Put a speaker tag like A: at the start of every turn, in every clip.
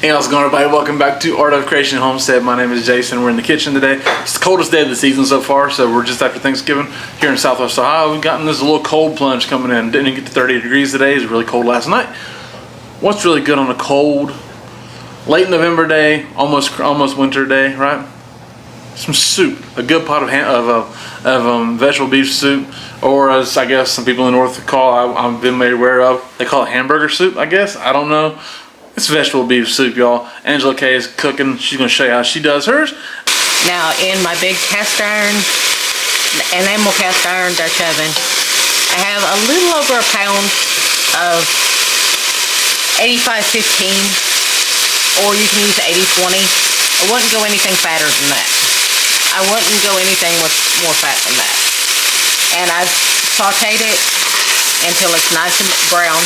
A: Hey, how's it going, everybody? Welcome back to Art of Creation Homestead. My name is Jason. We're in the kitchen today. It's the coldest day of the season so far, so we're just after Thanksgiving here in Southwest Ohio. We've gotten this little cold plunge coming in. Didn't get to 30 degrees today. It was really cold last night. What's really good on a cold, late November day, almost winter day, right? Some soup. A good pot of vegetable beef soup, or as I guess some people in the north call, I've been made aware of, they call it hamburger soup, I guess. I don't know. It's vegetable beef soup, y'all. Angela Kay is cooking. She's going to show you how she does hers.
B: Now, in my big cast iron, enamel cast iron Dutch oven, I have a little over a pound of 85-15, or you can use 80-20. I wouldn't go anything fatter than that. I wouldn't go anything with more fat than that. And I've sauteed it until it's nice and brown,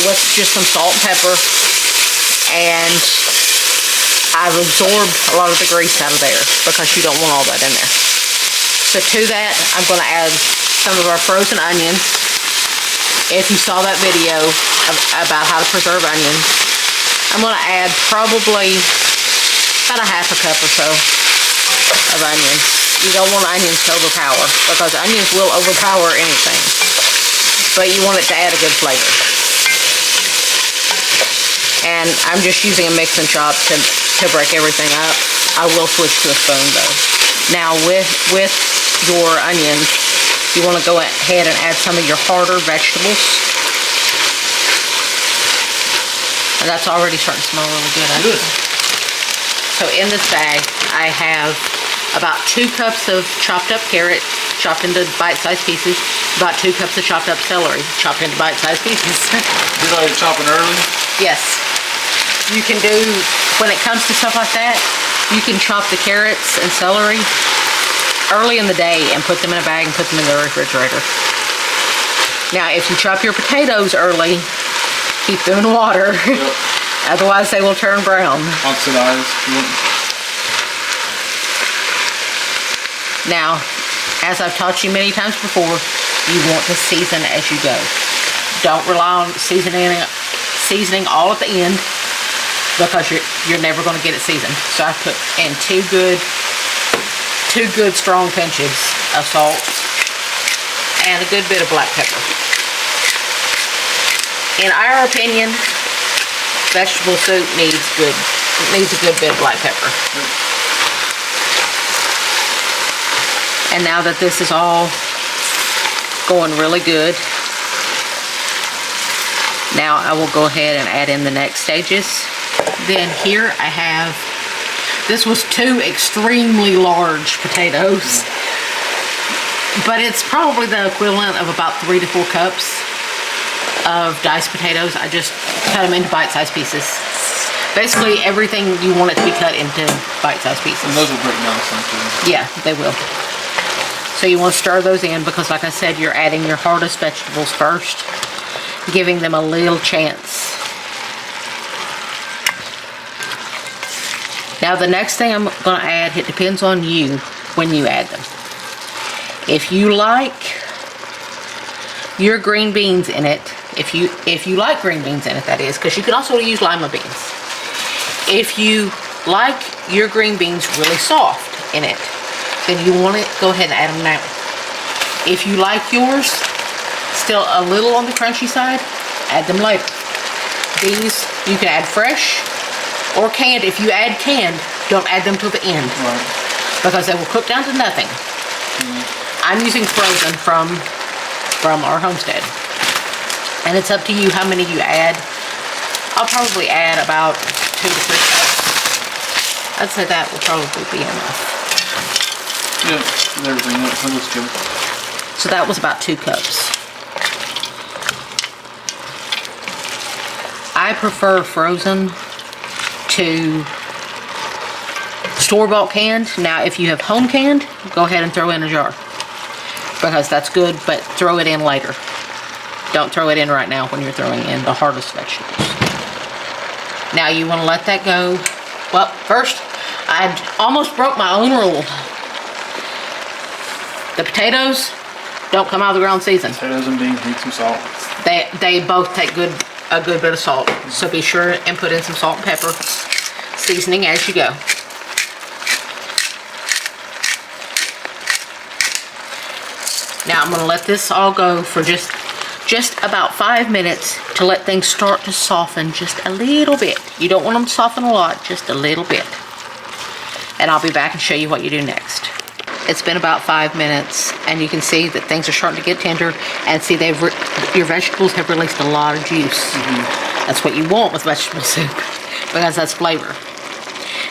B: with just some salt and pepper, and I've absorbed a lot of the grease out of there because you don't want all that in there. So to that, I'm going to add some of our frozen onions. If you saw that video about how to preserve onions, I'm going to add probably about a half a cup or so of onions. You don't want onions to overpower, because onions will overpower anything, but you want it to add a good flavor. And I'm just using a mix and chop to break everything up. I will switch to a spoon though. Now with your onions, you want to go ahead and add some of your harder vegetables. And that's already starting to smell really good, actually. So in this bag, I have about 2 cups of chopped up carrot, chopped into bite-sized pieces. About 2 cups of chopped up celery, chopped into bite-sized pieces.
A: You know you're chopping early?
B: Yes. You can do, when it comes to stuff like that, you can chop the carrots and celery early in the day and put them in a bag and put them in the refrigerator. Now, if you chop your potatoes early, keep them in water. Yep. Otherwise, they will turn brown.
A: Oxidized. Yep.
B: Now, as I've taught you many times before, you want to season as you go. Don't rely on seasoning all at the end, because you're never going to get it seasoned. So I put in two good strong pinches of salt and a good bit of black pepper. In our opinion, vegetable soup needs a good bit of black pepper. And now that this is all going really good, now I will go ahead and add in the next stages. Then here I have, this was 2 extremely large potatoes, but it's probably the equivalent of about 3 to 4 cups of diced potatoes. I just cut them into bite-sized pieces. Basically everything you want it to be cut into bite-sized pieces.
A: And those will break down something.
B: Yeah, they will. So you want to stir those in, because like I said, you're adding your hardest vegetables first, giving them a little chance. Now the next thing I'm going to add, it depends on you when you add them. If you like your green beans in it, if you like green beans in it, that is, because you can also use lima beans. If you like your green beans really soft in it, then you want to go ahead and add them now. If you like yours still a little on the crunchy side, add them later. These you can add fresh or canned. If you add canned, don't add them till the end, right, because they will cook down to nothing. I'm using frozen from our homestead, and it's up to you how many you add. I'll probably add about 2 to 3 cups. I'd say that will probably be enough.
A: Yeah, everything that looks good.
B: So that was about 2 cups. I prefer frozen to store-bought canned. Now, if you have home canned, go ahead and throw in a jar, because that's good, but throw it in later. Don't throw it in right now when you're throwing in the hardest vegetables. Now you want to let that go. Well, first, I almost broke my own rule. The potatoes don't come out of the ground seasoned.
A: Potatoes and beans need some salt.
B: They both take good a good bit of salt. So be sure and put in some salt and pepper, seasoning as you go. Now I'm gonna let this all go for just about 5 minutes to let things start to soften just a little bit. You don't want them to soften a lot, just a little bit. And I'll be back and show you what you do next. It's been about 5 minutes, and you can see that things are starting to get tender, and see your vegetables have released a lot of juice. That's what you want with vegetable soup, because that's flavor.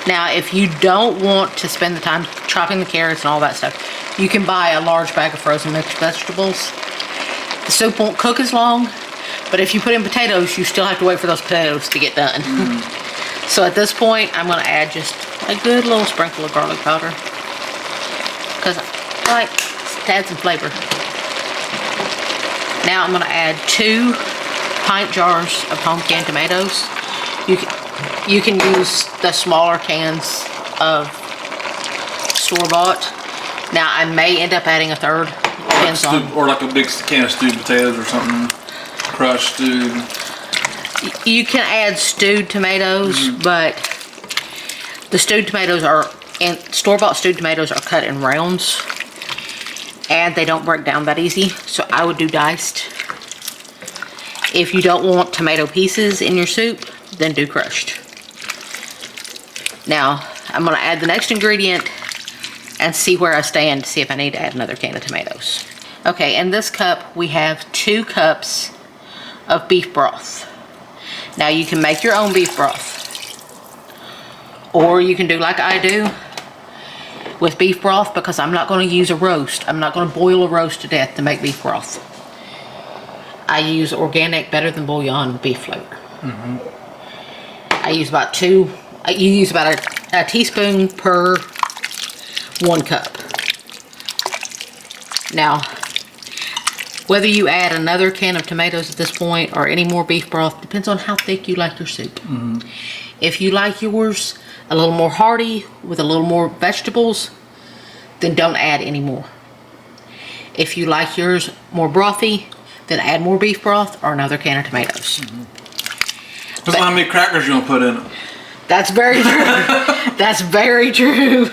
B: Now, if you don't want to spend the time chopping the carrots and all that stuff, you can buy a large bag of frozen mixed vegetables. The soup won't cook as long, but if you put in potatoes, you still have to wait for those potatoes to get done. So at this point, I'm gonna add just a good little sprinkle of garlic powder, because I like to add some flavor. Now I'm gonna add 2 pint jars of home canned tomatoes. You can use the smaller cans of store-bought. Now I may end up adding a third. Depends on.
A: Or like a big can of stewed potatoes or something. Crushed, stewed.
B: You can add stewed tomatoes, but the stewed tomatoes store-bought stewed tomatoes are cut in rounds, and they don't break down that easy, so I would do diced. If you don't want tomato pieces in your soup, then do crushed. Now, I'm gonna add the next ingredient and see where I stand to see if I need to add another can of tomatoes. Okay, in this cup, we have 2 cups of beef broth. Now, you can make your own beef broth, or you can do like I do with beef broth, because I'm not gonna use a roast. I'm not gonna boil a roast to death to make beef broth. I use organic, better than bouillon beef flavor. I use about you use about a teaspoon per 1 cup. Now, whether you add another can of tomatoes at this point or any more beef broth depends on how thick you like your soup. If you like yours a little more hearty with a little more vegetables, then don't add any more. If you like yours more brothy, then add more beef broth or another can of tomatoes.
A: Depends on how many crackers you're gonna put in it.
B: That's very true. That's very true.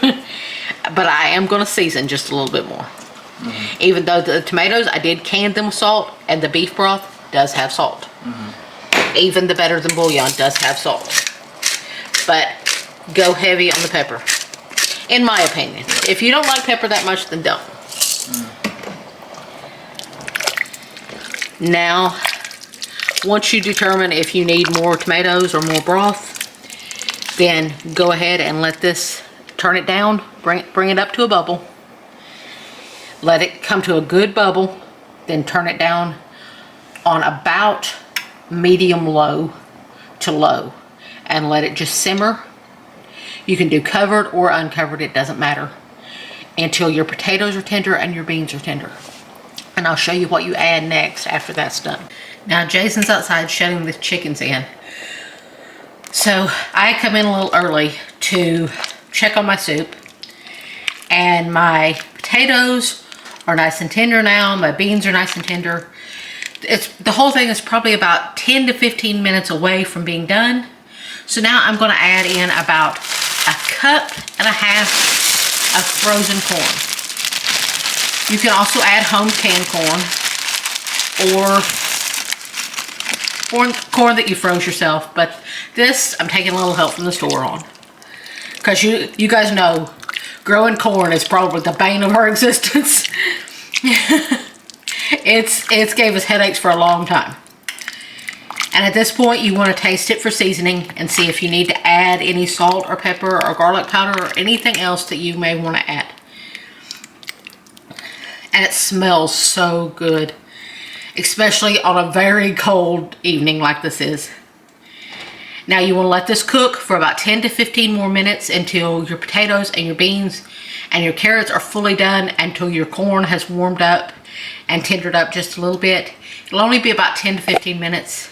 B: But I am gonna season just a little bit more. Even though the tomatoes, I did can them with salt, and the beef broth does have salt. Even the better than bouillon does have salt. But go heavy on the pepper, in my opinion. If you don't like pepper that much, then don't. Now, once you determine if you need more tomatoes or more broth, then go ahead and let this, turn it down, bring it up to a bubble. Let it come to a good bubble, then turn it down on about medium low to low, and let it just simmer. You can do covered or uncovered, it doesn't matter, until your potatoes are tender and your beans are tender. And I'll show you what you add next after that's done. Now, Jason's outside shutting the chickens in. So I come in a little early to check on my soup, and my potatoes are nice and tender now. My beans are nice and tender. The whole thing is probably about 10 to 15 minutes away from being done. So now I'm going to add in about 1.5 cups of frozen corn. You can also add home canned corn, or corn that you froze yourself, but this I'm taking a little help from the store on, because you guys know growing corn is probably the bane of our existence. It's gave us headaches for a long time. And at this point, you want to taste it for seasoning and see if you need to add any salt or pepper or garlic powder or anything else that you may want to add. And it smells so good, especially on a very cold evening like this is. Now you want to let this cook for about 10 to 15 more minutes until your potatoes and your beans and your carrots are fully done, until your corn has warmed up and tendered up just a little bit. It'll only be about 10 to 15 minutes.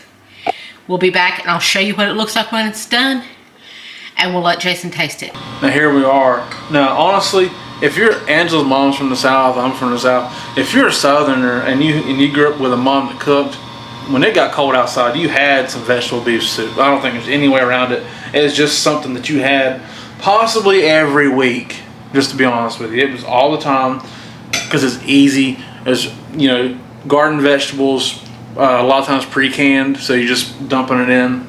B: We'll be back and I'll show you what it looks like when it's done, and we'll let Jason taste it.
A: Now here we are. Now honestly, if you're Angela's mom's from the South, I'm from the South. If you're a Southerner and you grew up with a mom that cooked, when it got cold outside, you had some vegetable beef soup. I don't think there's any way around it. It's just something that you had possibly every week, just to be honest with you. It was all the time because it's easy. As you know, garden vegetables, a lot of times pre-canned, so you're just dumping it in.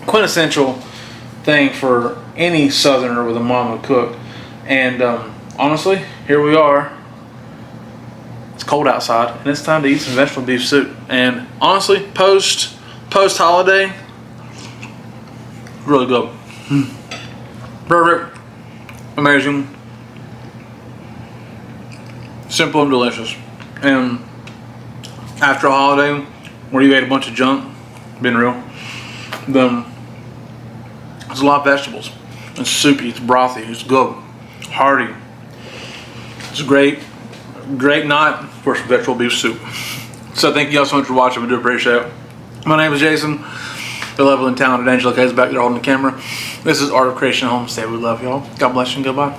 A: Quintessential thing for any southerner with a mom to cook. And honestly, here we are. It's cold outside and it's time to eat some vegetable beef soup. And honestly, post holiday, really good. Perfect, amazing, simple and delicious. And after a holiday where you ate a bunch of junk, being real, then there's a lot of vegetables. It's soupy, it's brothy, it's good, hearty. It's a great night for some vegetable beef soup. So thank you all so much for watching. I do appreciate it. My name is Jason. The lovely and talented Angela Kay is back there holding the camera. This is Art of Creation Homestead. We love y'all. God bless you and goodbye.